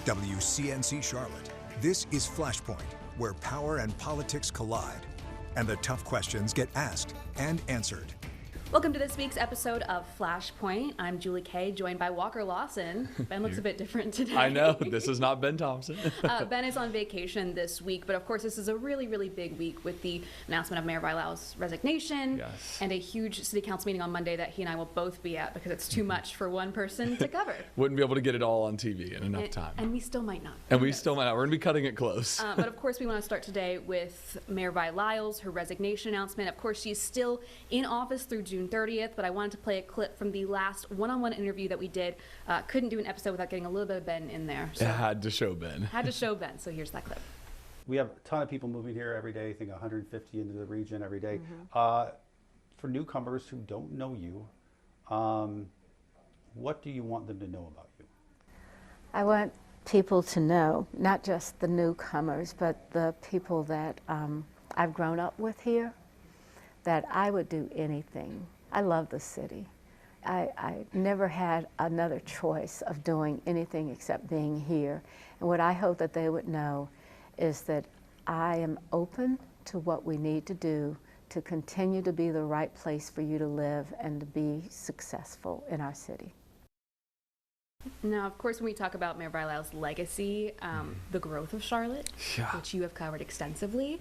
WCNC Charlotte. This is Flashpoint, where power and politics collide, and the tough questions get asked and answered. Welcome to this week's episode of Flashpoint. I'm Julie Kay, joined by Walker Lawson. Ben looks a bit different today. I know, this is not Ben Thompson. Ben is on vacation this week, but of course this is a really, really big week with the announcement of Mayor Vi Lyles' resignation and a huge city council meeting on Monday that he and I will both be at because it's too much for one person to cover. Wouldn't be able to get it all on TV in enough time. And we still might not. And we still might not. We're going to be cutting it close. But of course we want to start today with Mayor Vi Lyles, her resignation announcement. Of course she's still in office through June 30th, but I wanted to play a clip from the last one-on-one interview that we did. Couldn't do an episode without getting a little bit of Ben in there. So it had to show Ben. Had to show Ben, so here's that clip. We have a ton of people moving here every day, I think 150 into the region every day. For newcomers who don't know you, what do you want them to know about you? I want people to know, not just the newcomers, but the people that I've grown up with here, that I would do anything. I love the city. I never had another choice of doing anything except being here. And what I hope that they would know is that I am open to what we need to do to continue to be the right place for you to live and to be successful in our city. Now, of course, when we talk about Mayor Vi Lyles' legacy, the growth of Charlotte, which you have covered extensively,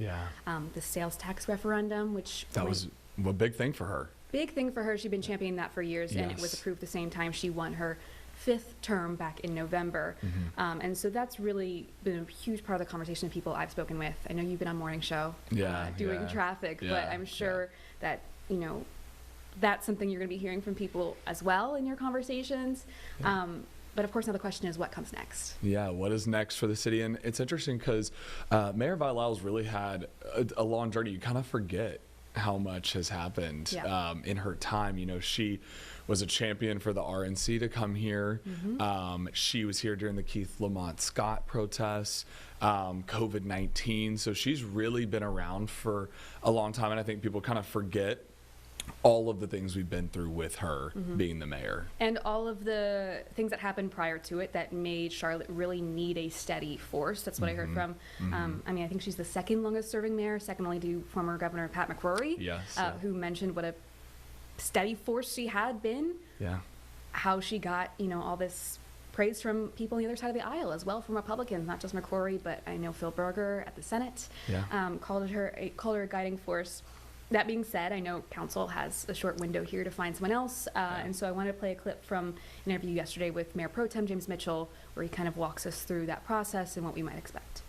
the sales tax referendum, which that was a big thing for her. Big thing for her. She'd been championing that for years, and it was approved the same time she won her 5th term back in November. And so that's really been a huge part of the conversation of people I've spoken with. I know you've been on Morning Show doing traffic, but I'm sure that, you know, that's something you're going to be hearing from people as well in your conversations. But of course, now the question is, what comes next? Yeah, what is next for the city? And it's interesting because Mayor Vi Lyles really had a long journey. You kind of forget how much has happened in her time. You know, she was a champion for the RNC to come here. She was here during the Keith Lamont Scott protests, COVID-19. So she's really been around for a long time. And I think people kind of forget all of the things we've been through with her being the mayor. And all of the things that happened prior to it that made Charlotte really need a steady force. That's what I heard from, I mean, I think she's the second longest serving mayor, second only to former Governor Pat McCrory, who mentioned what a steady force she had been. How she got, you know, all this praise from people on the other side of the aisle as well, from Republicans, not just McCrory, but I know Phil Berger at the Senate called her a guiding force. That being said, I know council has a short window here to find someone else, and so I wanted to play a clip from an interview yesterday with Mayor Pro Tem James Mitchell, where he kind of walks us through that process and what we might expect.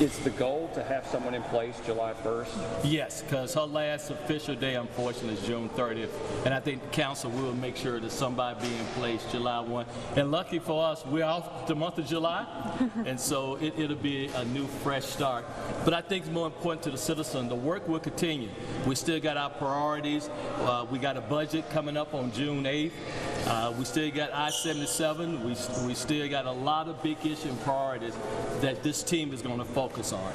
Is the goal to have someone in place July 1st? Yes, because her last official day, unfortunately, is June 30th. And I think the council will make sure that somebody be in place July 1. And lucky for us, we're off the month of July. And so it'll be a new, fresh start. But I think it's more important to the citizen. The work will continue. We still got our priorities. We got a budget coming up on June 8th. We still got I-77. We still got a lot of big issue and priorities that this team is going to focus on.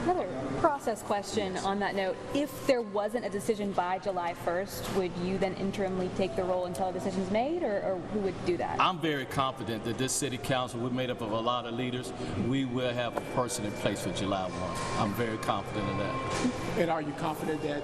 Another process question on that note. If there wasn't a decision by July 1st, would you then interimly take the role until a decision's made, or who would do that? I'm very confident that this city council, we're made up of a lot of leaders, we will have a person in place for July 1. I'm very confident of that. And are you confident that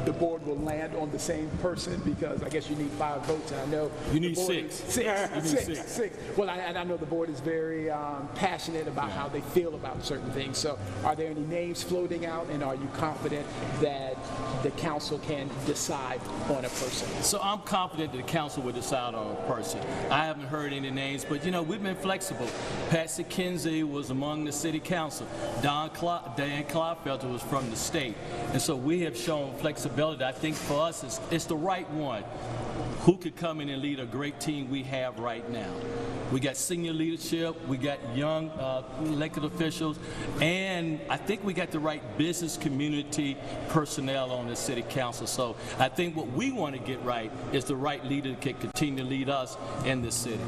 the board will land on the same person? Because I guess you need 5 votes, and I know you need 6. Six. Well, I know the board is very passionate about how they feel about certain things. So, are there any names floating out, and are you confident that the council can decide on a person? So I'm confident that the council will decide on a person. I haven't heard any names, but you know, we've been flexible. Patsy Kinsey was among the city council. Dan Klopfelter was from the state, and so we have shown flexibility. I think for us, it's the right one. Who could come in and lead a great team we have right now? We got senior leadership, we got young elected officials, and I think we got the right business community personnel on the city council. So I think what we want to get right is the right leader that can continue to lead us in this city.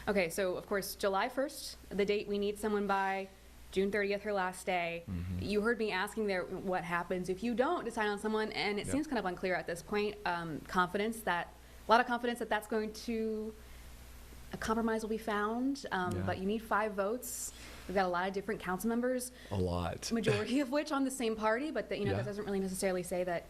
Okay, so of course, July 1st, the date we need someone by. June 30th, her last day. You heard me asking there what happens if you don't decide on someone, and it seems kind of unclear at this point. A lot of confidence that that's going to a compromise will be found, but you need 5 votes. We've got a lot of different council members. A lot. Majority of which on the same party, but that, that doesn't really necessarily say that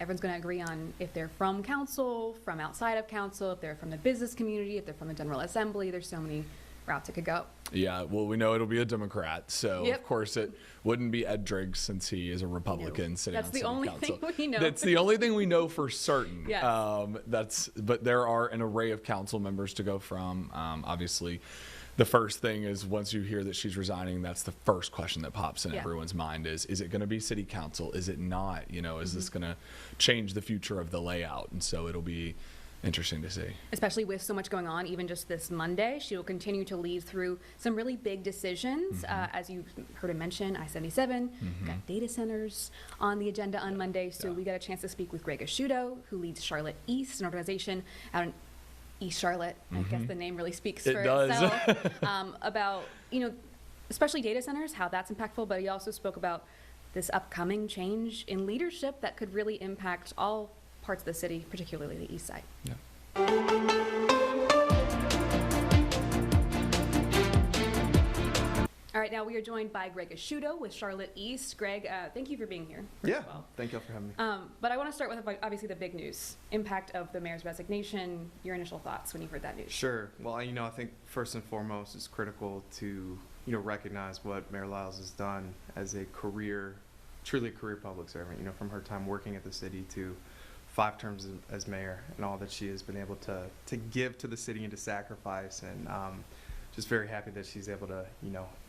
everyone's going to agree on if they're from council, from outside of council, if they're from the business community, if they're from the General Assembly. There's so many routes it could go. Yeah, well, we know it'll be a Democrat, so of course it wouldn't be Ed Driggs since he is a Republican sitting on city council. That's the only thing we know. That's the only thing we know for certain. Yes. But there are an array of council members to go from. Obviously, the first thing is once you hear that she's resigning, that's the first question that pops in everyone's mind is it going to be city council? Is it not? Is this going to change the future of the layout? And so it'll be interesting to see. Especially with so much going on, even just this Monday, she will continue to lead through some really big decisions. As you heard her mention, I-77, got data centers on the agenda on Monday. So we got a chance to speak with Greg Asciutto, who leads CharlotteEAST, an organization out in East Charlotte. I guess the name really speaks for itself. About, especially data centers, how that's impactful. But he also spoke about this upcoming change in leadership that could really impact all parts of the city, particularly the east side. Yeah. All right, now we are joined by Greg Asciutto with CharlotteEAST. Greg, thank you for being here. Yeah, thank you for having me. But I want to start with obviously the big news, impact of the mayor's resignation, your initial thoughts when you heard that news. Sure. Well, I think first and foremost it's critical to, recognize what Mayor Lyles has done as a truly a career public servant, from her time working at the city to 5 terms as mayor and all that she has been able to give to the city and to sacrifice, and just very happy that she's able to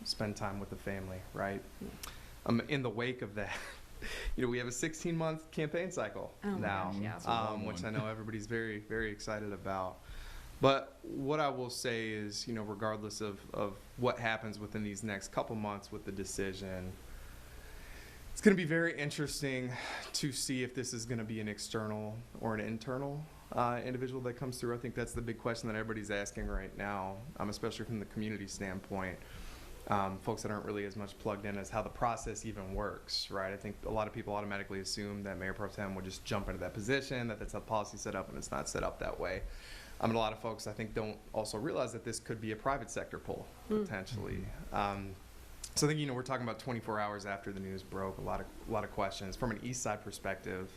spend time with the family, right? In the wake of that, we have a 16-month campaign cycle now, which I know everybody's very, very excited about. But what I will say is, regardless of what happens within these next couple months with the decision, it's going to be very interesting to see if this is going to be an external or an internal individual that comes through. I think that's the big question that everybody's asking right now, especially from the community standpoint. Folks that aren't really as much plugged in as how the process even works, right? I think a lot of people automatically assume that Mayor Pro Tem would just jump into that position, that's how the policy set up, and it's not set up that way. A lot of folks, I think, don't also realize that this could be a private sector pull, potentially. So I think, we're talking about 24 hours after the news broke, a lot of questions. From an East Side perspective,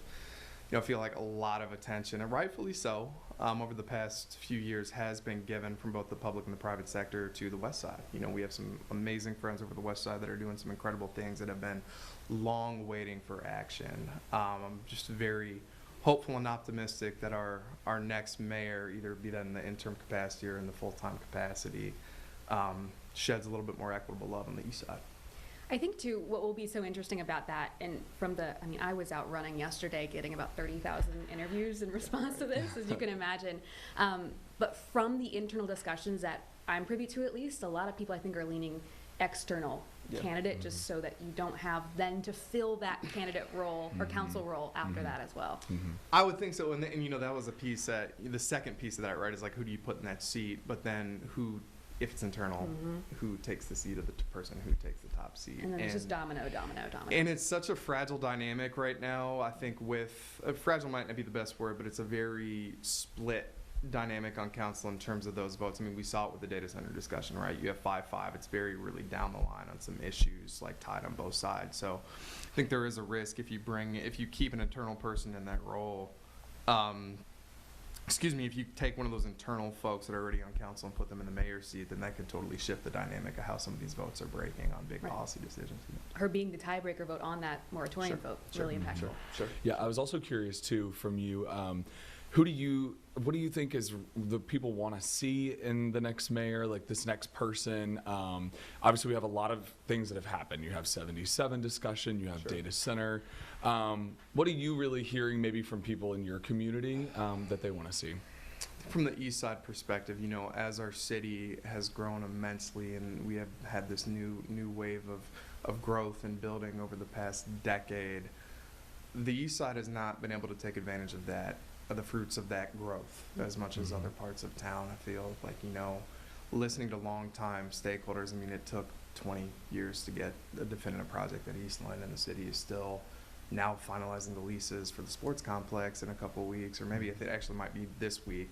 I feel like a lot of attention, and rightfully so, over the past few years has been given from both the public and the private sector to the West Side. We have some amazing friends over the West Side that are doing some incredible things that have been long waiting for action. I'm just very hopeful and optimistic that our next mayor, either be that in the interim capacity or in the full-time capacity, sheds a little bit more equitable love on the East Side. I think, too, what will be so interesting about that, and I was out running yesterday getting about 30,000 interviews in response to this, as you can imagine. But from the internal discussions that I'm privy to, at least, a lot of people, I think, are leaning external candidate, just so that you don't have then to fill that candidate role or council role after that as well. I would think so, and that was a piece that, the second piece of that, right, is like, who do you put in that seat, but then who, if it's internal, who takes the seat of the person who takes the top seat. And then it's just domino. And it's such a fragile dynamic right now. I think fragile might not be the best word, but it's a very split dynamic on council in terms of those votes. We saw it with the data center discussion, right? You have 5-5. It's very really down the line on some issues, like tied on both sides. So I think there is a risk if you keep an internal person in that role, if you take one of those internal folks that are already on council and put them in the mayor's seat, then that could totally shift the dynamic of how some of these votes are breaking on big policy decisions. Her being the tiebreaker vote on that moratorium vote, really impactful. Sure. Yeah, I was also curious, too, from you, what do you think is the people want to see in the next mayor, like this next person? Obviously, we have a lot of things that have happened. You have 77 discussion, you have data center. What are you really hearing maybe from people in your community that they want to see? From the East Side perspective, as our city has grown immensely and we have had this new wave of growth and building over the past decade, the East Side has not been able to take advantage of the fruits of that growth as much as other parts of town. I feel like, listening to long-time stakeholders, it took 20 years to get a definitive project at Eastland, and the city is still now finalizing the leases for the sports complex in a couple of weeks, or maybe it actually might be this week.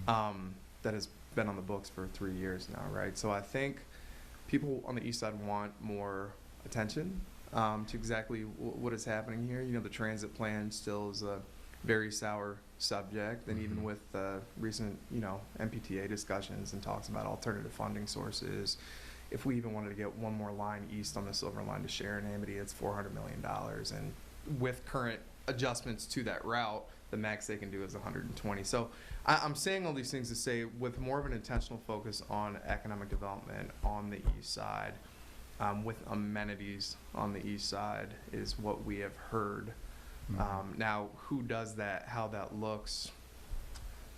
That has been on the books for 3 years now, right? So I think people on the east side want more attention to exactly what is happening here. You know, the transit plan still is a very sour subject, and even with recent, you know, MPTA discussions and talks about alternative funding sources, if we even wanted to get one more line east on the Silver Line to Sharon Amity, it's $400 million, and with current adjustments to that route, the max they can do is 120. So I'm saying all these things to say, with more of an intentional focus on economic development on the east side, with amenities on the east side, is what we have heard. Now, who does that, how that looks,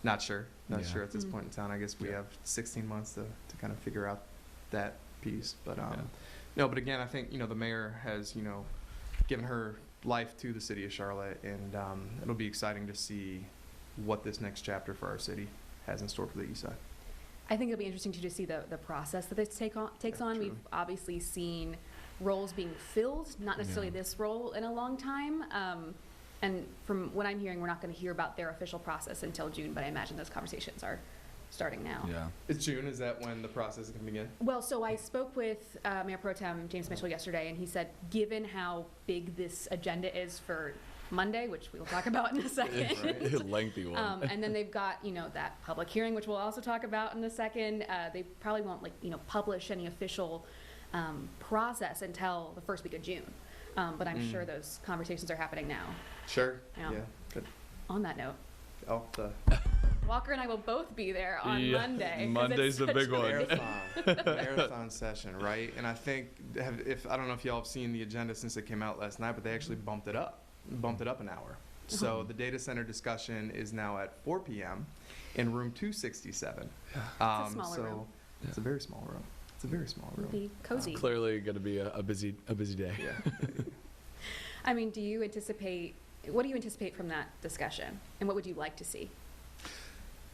not sure at this point in time. I guess we have 16 months to kind of figure out that piece. But no, but again, I think, you know, the mayor has, you know, given her life to the city of Charlotte, and it'll be exciting to see what this next chapter for our city has in store for the east side. I think it'll be interesting to see the process that this takes on. We've obviously seen roles being filled, not necessarily this role in a long time. And from what I'm hearing, we're not going to hear about their official process until June, but I imagine those conversations are starting now. Yeah. It's June, is that when the process can begin? Well, so I spoke with Mayor Pro Tem James Mitchell yesterday, and he said, given how big this agenda is for Monday, which we will talk about in a second. Right. Lengthy one. And then they've got, you know, that public hearing, which we'll also talk about in a second. They probably won't, like, you know, publish any official process until the first week of June. But I'm sure those conversations are happening now. Sure. Yeah. Good. On that note, Walker and I will both be there on Monday. Monday's the big one. Marathon session, right? And I think, I don't know if y'all have seen the agenda since it came out last night, but they actually bumped it up an hour. So the data center discussion is now at 4 p.m. in room 267. It's a smaller room. It's a very small room. It's a very small room. It'll be cozy. Clearly going to be a busy day. Yeah. I mean, what do you anticipate from that discussion, and what would you like to see?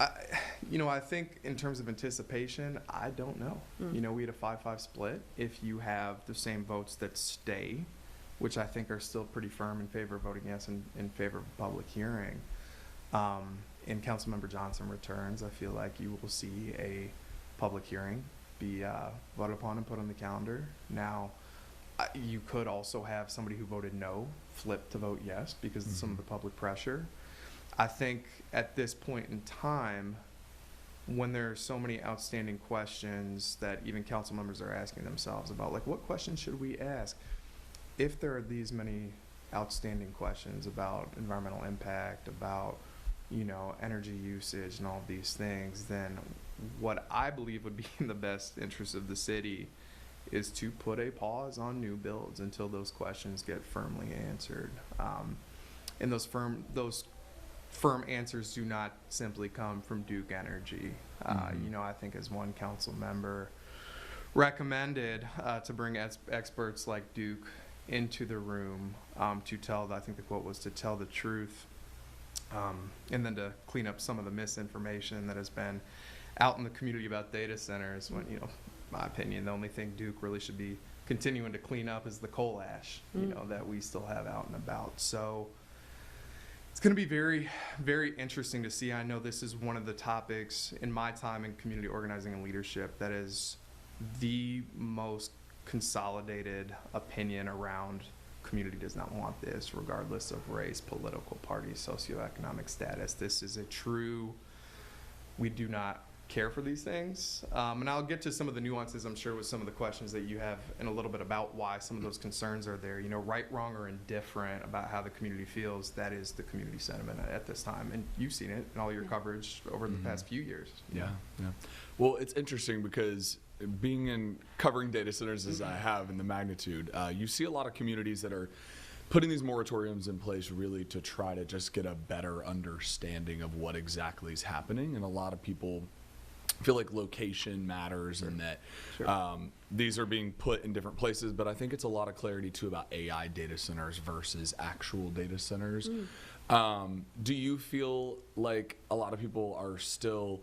I think in terms of anticipation, I don't know. You know, we had a 5-5 split. If you have the same votes that stay, which I think are still pretty firm in favor of voting yes and in favor of a public hearing, and Councilmember Johnson returns, I feel like you will see a public hearing be voted upon and put on the calendar. Now, you could also have somebody who voted no flip to vote yes because of some of the public pressure. I think at this point in time, when there are so many outstanding questions that even council members are asking themselves about, like, what questions should we ask? If there are these many outstanding questions about environmental impact, about, you know, energy usage and all of these things, then what I believe would be in the best interest of the city is to put a pause on new builds until those questions get firmly answered. And those firm answers do not simply come from Duke Energy. You know, I think as one council member recommended to bring experts like Duke into the room to tell, I think the quote was, to tell the truth, and then to clean up some of the misinformation that has been out in the community about data centers, when, you know, my opinion, the only thing Duke really should be continuing to clean up is the coal ash, you know, that we still have out and about. So it's going to be very, very interesting to see. I know this is one of the topics in my time in community organizing and leadership that is the most consolidated opinion around community does not want this, regardless of race, political party, socioeconomic status. This is a true, we do not care for these things. And I'll get to some of the nuances, I'm sure, with some of the questions that you have in a little bit about why some of those concerns are there. You know, right, wrong, or indifferent about how the community feels, that is the community sentiment at this time. And you've seen it in all your coverage over the past few years. Yeah. Well, it's interesting because covering data centers as I have in the magnitude, you see a lot of communities that are putting these moratoriums in place really to try to just get a better understanding of what exactly is happening. And a lot of people feel like location matters and that these are being put in different places, but I think it's a lot of clarity too about AI data centers versus actual data centers. Do you feel like a lot of people are still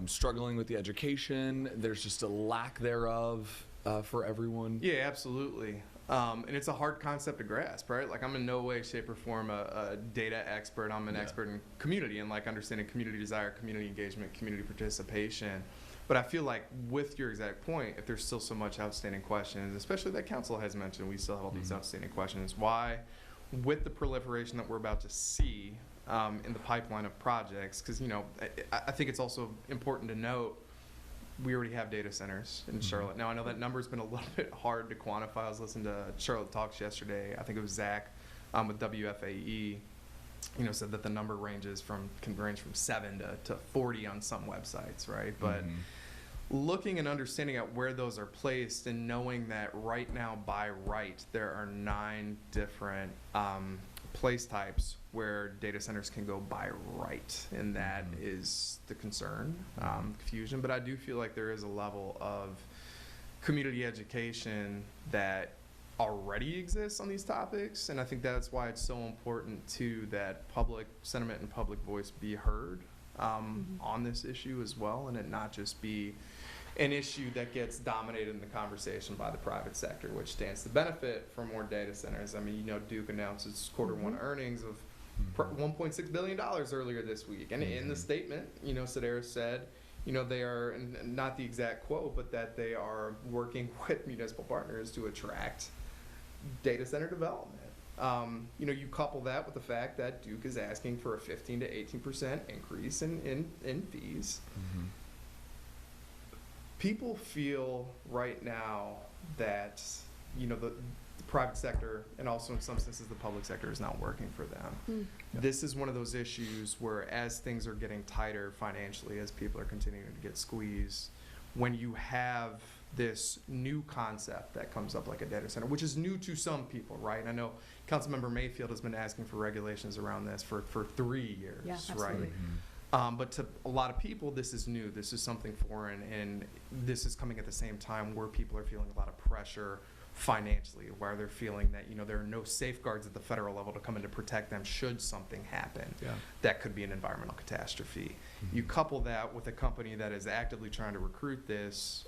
struggling with the education? There's just a lack thereof for everyone? Yeah, absolutely. And it's a hard concept to grasp, right? Like, I'm in no way, shape, or form a data expert. I'm an expert in community and like understanding community desire, community engagement, community participation. But I feel like with your exact point, if there's still so much outstanding questions, especially that council has mentioned, we still have all these outstanding questions. Why, with the proliferation that we're about to see in the pipeline of projects, because, you know, I think it's also important to note we already have data centers in Charlotte. Now, I know that number's been a little bit hard to quantify. I was listening to Charlotte Talks yesterday. I think it was Zach with WFAE, you know, said that the number can range from 7 to 40 on some websites, right? But looking and understanding at where those are placed and knowing that right now, by right, there are 9 different place types where data centers can go by right, and that is the concern, confusion. But I do feel like there is a level of community education that already exists on these topics, and I think that's why it's so important too that public sentiment and public voice be heard on this issue as well, and it not just be an issue that gets dominated in the conversation by the private sector, which stands to benefit from more data centers. I mean, you know, Duke announced its quarter-one earnings of $1.6 billion earlier this week, and in the statement, you know, Sedaris said, you know, they are, and not the exact quote, but that they are working with municipal partners to attract data center development. You know, you couple that with the fact that Duke is asking for a 15 to 18% increase in fees. People feel right now that, you know, the private sector and also in some senses the public sector is not working for them. This is one of those issues where as things are getting tighter financially, as people are continuing to get squeezed, when you have this new concept that comes up like a data center, which is new to some people, right? I know Councilmember Mayfield has been asking for regulations around this for 3 years, right? But to a lot of people, this is new. This is something foreign, and this is coming at the same time where people are feeling a lot of pressure financially, where they're feeling that, you know, there are no safeguards at the federal level to come in to protect them should something happen that could be an environmental catastrophe. You couple that with a company that is actively trying to recruit these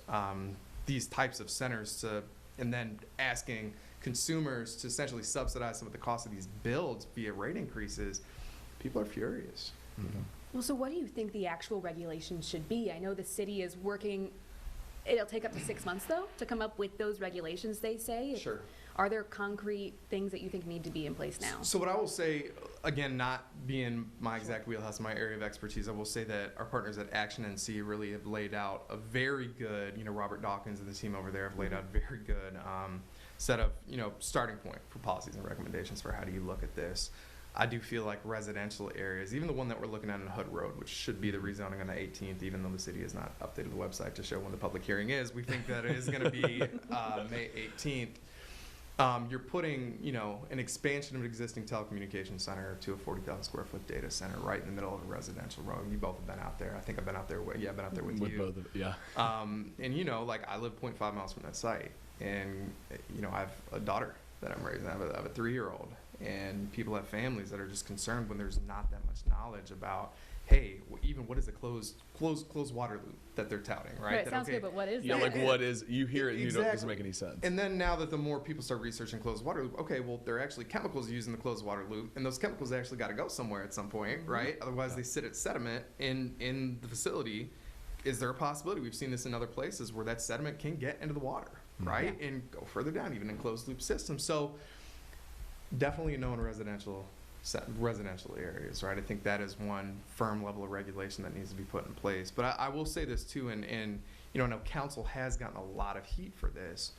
types of centers to, and then asking consumers to essentially subsidize some of the cost of these builds via rate increases, people are furious. Well, so what do you think the actual regulations should be? I know the city is working, it'll take up to 6 months, though, to come up with those regulations, they say. Sure. Are there concrete things that you think need to be in place now? So what I will say, again, not being my exact wheelhouse, my area of expertise, I will say that our partners at Action NC really have laid out a very good, you know, Robert Dawkins and the team over there have laid out a very good set of, you know, starting point for policies and recommendations for how do you look at this. I do feel like residential areas, even the one that we're looking at in Hood Road, which should be the rezoning on the 18th, even though the city has not updated the website to show when the public hearing is, we think that it is going to be May 18th. You're putting, you know, an expansion of an existing telecommunications center to a 40,000 square foot data center right in the middle of a residential road. You both have been out there. I think I've been out there with, I've been out there with you. Both of, and, you know, like I live 0.5 miles from that site, and, you know, I have a daughter that I'm raising. I have a 3-year-old. And people have families that are just concerned when there's not that much knowledge about, hey, even what is a closed water loop that they're touting, right? Right, sounds good, but what is that? Yeah, like what is, you hear it and it doesn't make any sense. And then now that the more people start researching closed water loop, okay, well, there are actually chemicals used in the closed water loop, and those chemicals actually got to go somewhere at some point, right? Otherwise, they sit at sediment in the facility. Is there a possibility? We've seen this in other places where that sediment can get into the water, right? And go further down, even in closed loop systems. So definitely no in residential areas, right? I think that is one firm level of regulation that needs to be put in place. But I will say this too, and you know, I know council has gotten a lot of heat for this.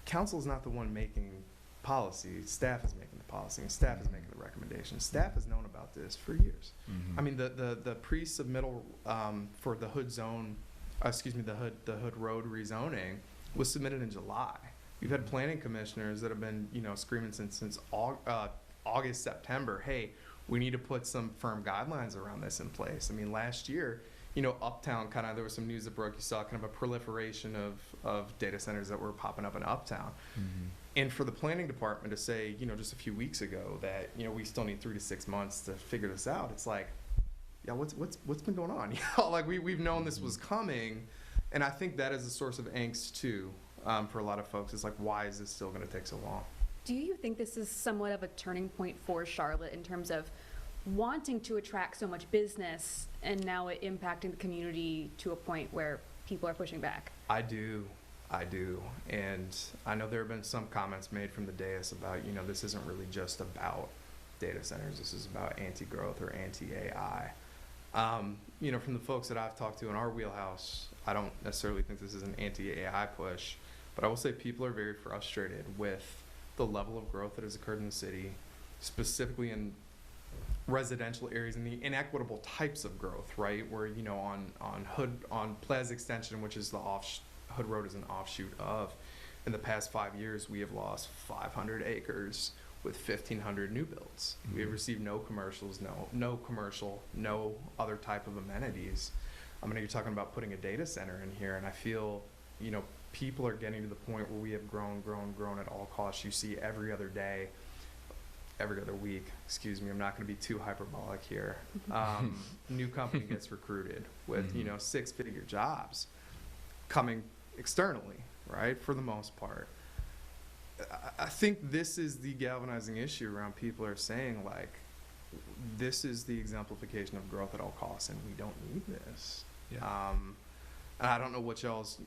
Council is not the one making policy. Staff is making the policy, and staff is making the recommendations. Staff has known about this for years. I mean, the pre-submittal for the Hood zone, the Hood Road rezoning was submitted in July. We've had planning commissioners that have been, you know, screaming since August, September, hey, we need to put some firm guidelines around this in place. I mean, last year, you know, Uptown there was some news that broke, you saw kind of a proliferation of data centers that were popping up in Uptown. And for the planning department to say, you know, just a few weeks ago that, you know, we still need 3 to 6 months to figure this out, it's like, yeah, what's been going on? You know, like we've known this was coming, and I think that is a source of angst too. for a lot of folks. It's like, why is this still going to take so long? Do you think this is somewhat of a turning point for Charlotte in terms of wanting to attract so much business and now it impacting the community to a point where people are pushing back? I do. And I know there have been some comments made from the dais about, this isn't really just about data centers. This is about anti-growth or anti-AI. From the folks that I've talked to in our wheelhouse, I don't necessarily think this is an anti-AI push, but I will say people are very frustrated with the level of growth that has occurred in the city, specifically in residential areas and the inequitable types of growth, right? Where, on Plaza Extension, which is the Hood Road is an offshoot of, in the past 5 years, we have lost 500 acres with 1,500 new builds. Mm-hmm. We have received no commercials, no commercial, no other type of amenities. You're talking about putting a data center in here, and I feel, people are getting to the point where we have grown at all costs. You see every other week, excuse me, I'm not going to be too hyperbolic here. New company gets recruited with, 6-figure jobs coming externally, right, for the most part. I think this is the galvanizing issue around people are saying, like, this is the exemplification of growth at all costs, and we don't need this. Yeah. And I don't know what y'all's,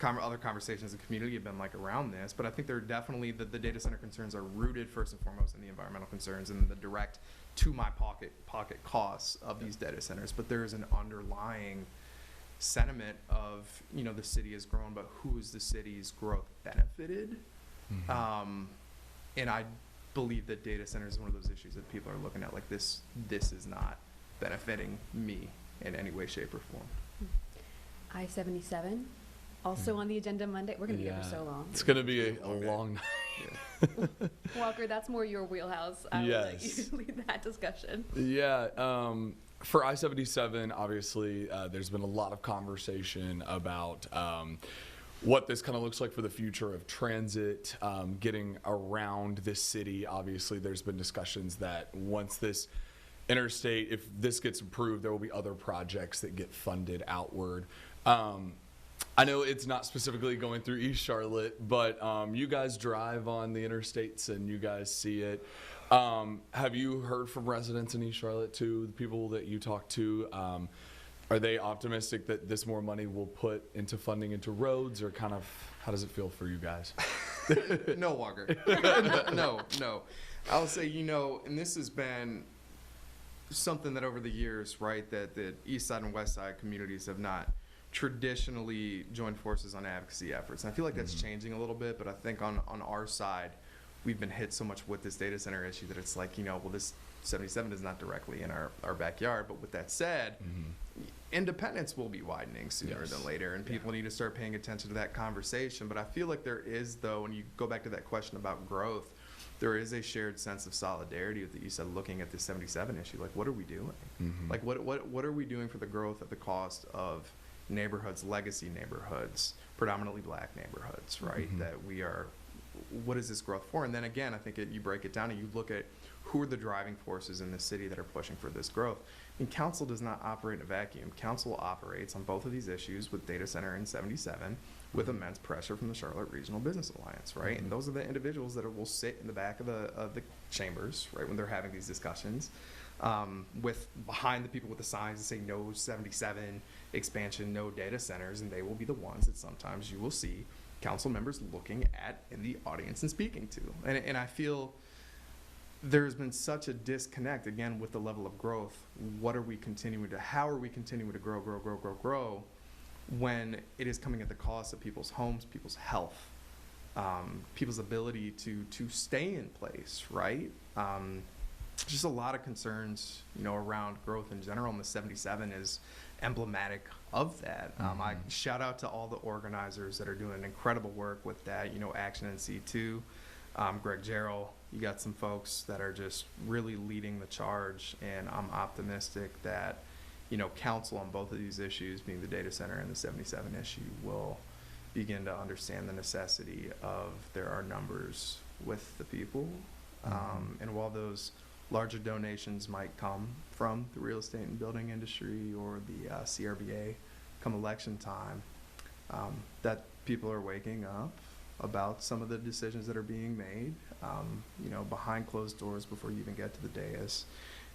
other conversations in the community have been like around this, but I think they're definitely, the data center concerns are rooted first and foremost in the environmental concerns and the direct to my pocket costs of these data centers. But there is an underlying sentiment of, the city has grown, but who is the city's growth benefited? Mm-hmm. And I believe that data centers is one of those issues that people are looking at like this is not benefiting me in any way, shape, or form. I-77, also on the agenda Monday. We're going to be here for so long. It's going to be a long night. Walker, that's more your wheelhouse. I will let you lead that discussion. Yeah. For I-77, obviously, there's been a lot of conversation about what this kind of looks like for the future of transit, getting around this city. Obviously, there's been discussions that once this interstate, if this gets approved, there will be other projects that get funded outward. I know it's not specifically going through East Charlotte, but you guys drive on the interstates and you guys see it. Have you heard from residents in East Charlotte too, the people that you talk to? Are they optimistic that this more money will put into funding into roads, or kind of how does it feel for you guys? No, Walker. No. I'll say, and this has been something that over the years, right, that the East Side and West Side communities have not traditionally joined forces on advocacy efforts. And I feel like that's changing a little bit, but I think on our side, we've been hit so much with this data center issue that it's like, this 77 is not directly in our backyard. But with that said, independence will be widening sooner than later, and people need to start paying attention to that conversation. But I feel like there is, though, when you go back to that question about growth, there is a shared sense of solidarity with the East Side looking at the 77 issue. Like, what are we doing? Mm-hmm. Like, what are we doing for the growth at the cost of neighborhoods, legacy neighborhoods, predominantly black neighborhoods, right? Mm-hmm. That we are, what is this growth for? And then again, I think you break it down and you look at who are the driving forces in the city that are pushing for this growth. And council does not operate in a vacuum. Council operates on both of these issues with data center and 77 with immense pressure from the Charlotte Regional Business Alliance, right? Mm-hmm. And those are the individuals that will sit in the back of the chambers, right, when they're having these discussions, with behind the people with the signs that say no 77 expansion, no data centers, and they will be the ones that sometimes you will see council members looking at in the audience and speaking to. And I feel there's been such a disconnect, again, with the level of growth. How are we continuing to grow when it is coming at the cost of people's homes, people's health, people's ability to stay in place, right? Just a lot of concerns, around growth in general, and the 77 is emblematic of that. I shout out to all the organizers that are doing incredible work with that, Action and C2, Greg Asciutto. You got some folks that are just really leading the charge, and I'm optimistic that, council on both of these issues, being the data center and the 77 issue, will begin to understand the necessity of there are numbers with the people. And while those larger donations might come from the real estate and building industry or the CRBA come election time, that people are waking up about some of the decisions that are being made, behind closed doors before you even get to the dais,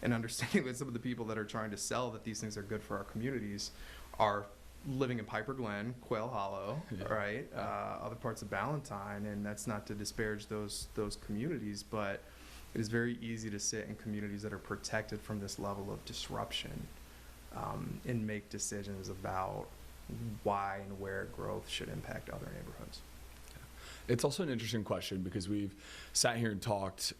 and understanding that some of the people that are trying to sell that these things are good for our communities are living in Piper Glen, Quail Hollow, right? Other parts of Ballantyne, and that's not to disparage those communities, but it is very easy to sit in communities that are protected from this level of disruption and make decisions about why and where growth should impact other neighborhoods. It's also an interesting question because we've sat here and talked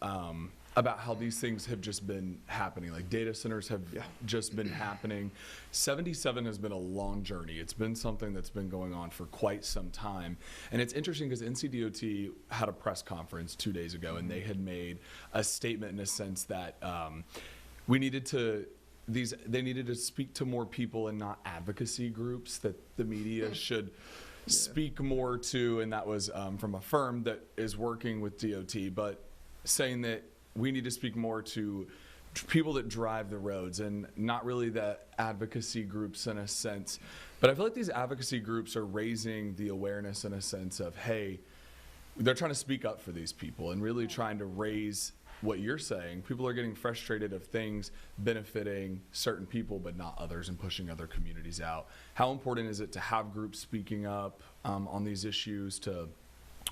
about how these things have just been happening. Like data centers have just been happening. 77 has been a long journey. It's been something that's been going on for quite some time. And it's interesting because NCDOT had a press conference 2 days ago, and they had made a statement in a sense that they needed to speak to more people and not advocacy groups, that the media should speak more to, and that was from a firm that is working with DOT, but saying that we need to speak more to people that drive the roads and not really the advocacy groups in a sense. But I feel like these advocacy groups are raising the awareness in a sense of, hey, they're trying to speak up for these people and really trying to raise what you're saying. People are getting frustrated of things benefiting certain people but not others, and pushing other communities out. How important is it to have groups speaking up on these issues to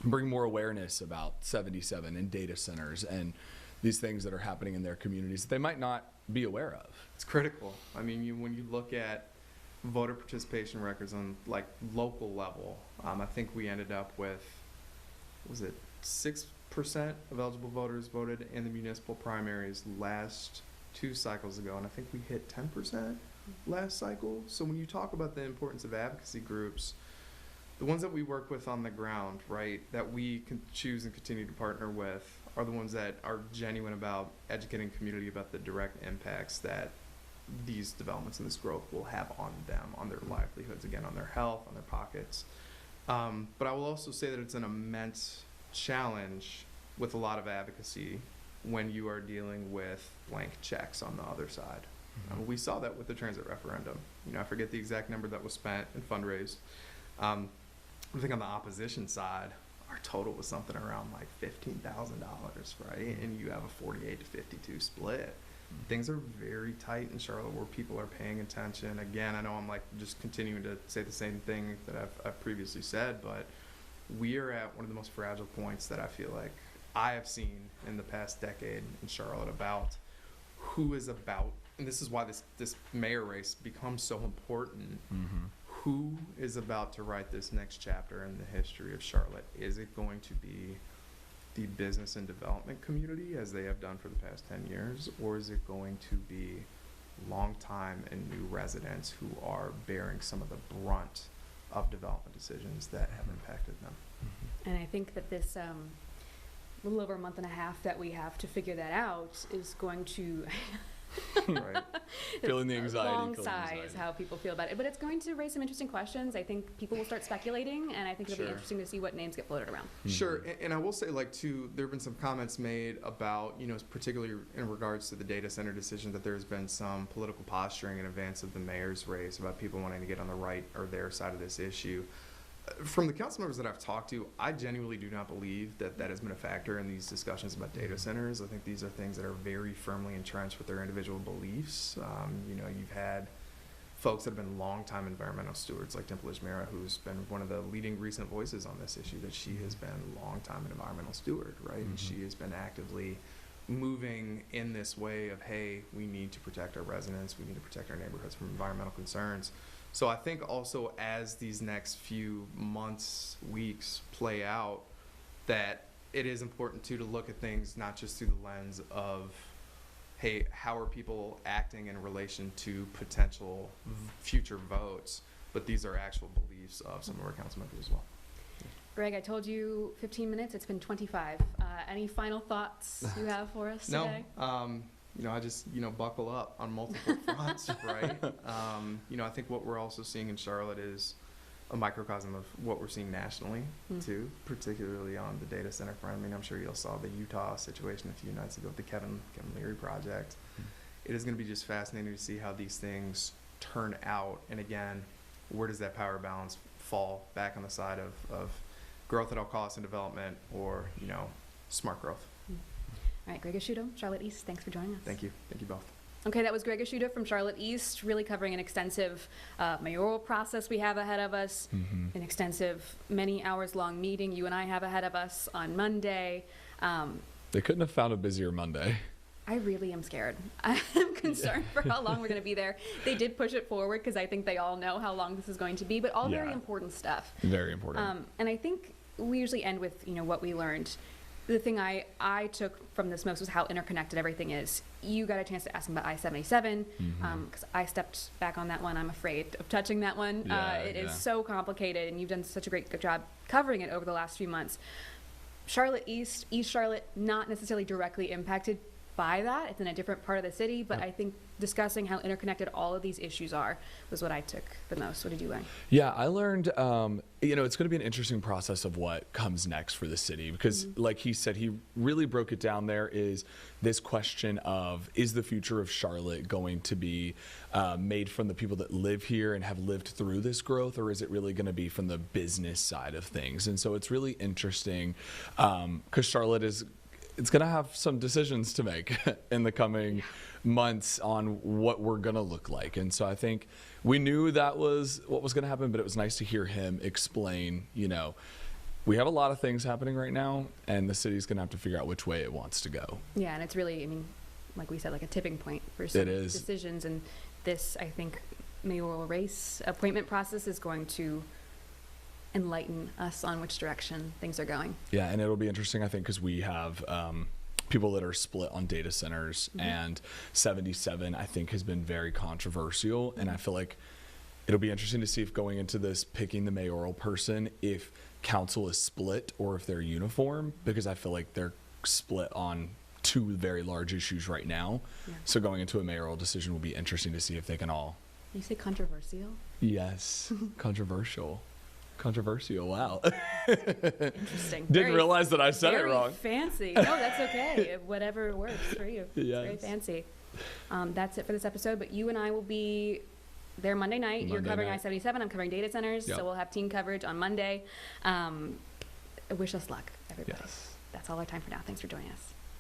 bring more awareness about 77 and data centers and these things that are happening in their communities that they might not be aware of? It's critical. I mean, when you look at voter participation records on like local level, I think we ended up with, was it 6% of eligible voters voted in the municipal primaries last 2 cycles ago, and I think we hit 10% last cycle. So when you talk about the importance of advocacy groups, the ones that we work with on the ground, right, that we can choose and continue to partner with, are the ones that are genuine about educating community about the direct impacts that these developments and this growth will have on them, on their livelihoods, again, on their health, on their pockets. But I will also say that it's an immense challenge with a lot of advocacy when you are dealing with blank checks on the other side. We saw that with the transit referendum. I forget the exact number that was spent and fundraised. I think on the opposition side, our total was something around like $15,000, right? And you have a 48 to 52 split. Things are very tight in Charlotte where people are paying attention. Again, I know I'm like just continuing to say the same thing that I've previously said, but we are at one of the most fragile points that I feel like I have seen in the past decade in Charlotte about who is about, and this is why this mayor race becomes so important. Who is about to write this next chapter in the history of Charlotte? Is it going to be the business and development community, as they have done for the past 10 years, or is it going to be longtime and new residents who are bearing some of the brunt of development decisions that have impacted them? And I think that this little over a month and a half that we have to figure that out is going to Right. Feeling the anxiety. Long sigh is how people feel about it. But it's going to raise some interesting questions. I think people will start speculating, and I think it'll be interesting to see what names get floated around. Sure, and I will say, like, too, there have been some comments made about, particularly in regards to the data center decision, that there's been some political posturing in advance of the mayor's race about people wanting to get on the right or their side of this issue. From the council members that I've talked to, I genuinely do not believe that that has been a factor in these discussions about data centers. I think these are things that are very firmly entrenched with their individual beliefs. You've had folks that have been longtime environmental stewards, like Dimple Ishmera, who's been one of the leading recent voices on this issue, that she has been longtime an environmental steward, right? And she has been actively moving in this way of, hey, we need to protect our residents, we need to protect our neighborhoods from environmental concerns. So I think also as these next few months, weeks play out, that it is important to look at things not just through the lens of, hey, how are people acting in relation to potential future votes, but these are actual beliefs of some of our council members as well. Greg, I told you 15 minutes, it's been 25. Any final thoughts you have for us today? I just, buckle up on multiple fronts, right? I think what we're also seeing in Charlotte is a microcosm of what we're seeing nationally, too, particularly on the data center front. I mean, I'm sure you all saw the Utah situation a few nights ago with the Kevin Leary project. It is going to be just fascinating to see how these things turn out. And again, where does that power balance fall back on the side of growth at all costs and development, or, you know, smart growth. All right, Greg Asciutto, CharlotteEAST, thanks for joining us. Thank you both. Okay, that was Greg Asciutto from CharlotteEAST, really covering an extensive mayoral process we have ahead of us, an extensive, many hours long meeting you and I have ahead of us on Monday. They couldn't have found a busier Monday. I really am scared. I'm concerned for how long we're going to be there. They did push it forward because I think they all know how long this is going to be, but all very important stuff. Very important. And I think we usually end with, you know, what we learned. The thing I took from this most was how interconnected everything is. You got a chance to ask them about I-77 because I stepped back on that one. I'm afraid of touching that one. It is so complicated, and you've done such a great job covering it over the last few months. CharlotteEAST, East Charlotte, not necessarily directly impacted by that. It's in a different part of the city, but I think discussing how interconnected all of these issues are was what I took the most. What did you learn? Yeah, I learned, you know, it's going to be an interesting process of what comes next for the city because, like he said, he really broke it down. There is this question of, is the future of Charlotte going to be made from the people that live here and have lived through this growth, or is it really going to be from the business side of things? And so it's really interesting because Charlotte is, it's going to have some decisions to make in the coming months on what we're going to look like. And so I think we knew that was what was going to happen, but it was nice to hear him explain, you know, we have a lot of things happening right now, and the city's going to have to figure out which way it wants to go. Yeah, and it's really, I mean, like we said, like a tipping point for some decisions. And this, I think, mayoral race appointment process is going to enlighten us on which direction things are going. Yeah, and it'll be interesting, I think, because we have people that are split on data centers, and 77, I think, has been very controversial, and I feel like it'll be interesting to see if going into this, picking the mayoral person, if council is split or if they're uniform, because I feel like they're split on two very large issues right now. Yeah. So going into a mayoral decision will be interesting to see if they can all... You say controversial? Yes, controversial. Controversial, wow. Interesting. Didn't realize that I said it wrong. Fancy. No, that's okay. Whatever works for you. Yes. It's very fancy. That's it for this episode, but you and I will be there Monday night. You're covering I-77. I'm covering data centers, so we'll have team coverage on Monday. Wish us luck, everybody. Yes. That's all our time for now. Thanks for joining us.